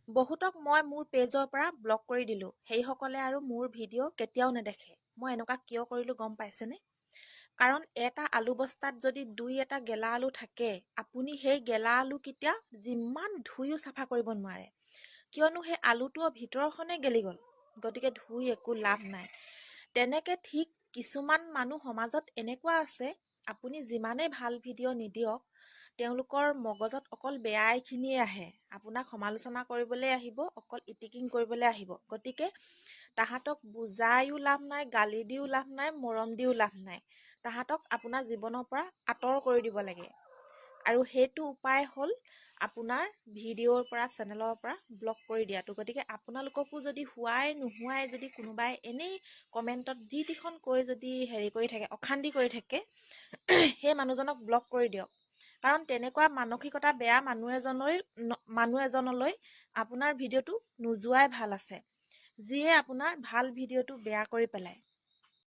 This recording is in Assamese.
বহুতক মই মোৰ পেজৰ পৰা ব্লক কৰি দিলোঁ। সেইসকলে আৰু মোৰ ভিডিঅ' কেতিয়াও নেদেখে। মই এনেকুৱা কিয় কৰিলোঁ গম পাইছেনে? কাৰণ এটা আলু বস্তাত যদি 2-এটা গেলা আলু থাকে, আপুনি সেই গেলা আলুকেইটা যিমান ধুইও চাফা কৰিব নোৱাৰে। কিয়নো সেই আলুটোৰ ভিতৰখনে গেলি গ'ল। গতিকে ধুই একো লাভ নাই। তেনেকে ঠিক কিছুমান মানুহ সমাজত এনেকুৱা আছে, আপুনি যিমানেই ভাল ভিডিঅ' নিদিয়ক, তেওঁলোকৰ মগজত অকল বেয়াইখিনিয়ে আহে। আপোনাক সমালোচনা কৰিবলৈ আহিব, অকল ইটিকিং কৰিবলৈ আহিব। গতিকে তাহাঁতক বুজাইও লাভ নাই, গালি দিও লাভ নাই, মৰম দিও লাভ নাই। তাহাঁতক আপোনাৰ জীৱনৰ পৰা আঁতৰ কৰি দিব লাগে। আৰু সেইটো উপায় হ'ল আপোনাৰ ভিডিঅ'ৰ পৰা, চেনেলৰ পৰা ব্লক কৰি দিয়াটো। গতিকে আপোনালোককো যদি হোৱাই নোহোৱাই যদি কোনোবাই এনেই কমেণ্টত যিটিখন কৈ যদি কৰি থাকে, অশান্তি কৰি থাকে, সেই মানুহজনক ব্লক কৰি দিয়ক। কাৰণ তেনেকুৱা মানসিকতা বেয়া মানুহ এজনলৈ আপোনাৰ ভিডিঅ'টো নোযোৱাই ভাল আছে, যিয়ে আপোনাৰ ভাল ভিডিঅ'টো বেয়া কৰি পেলায়।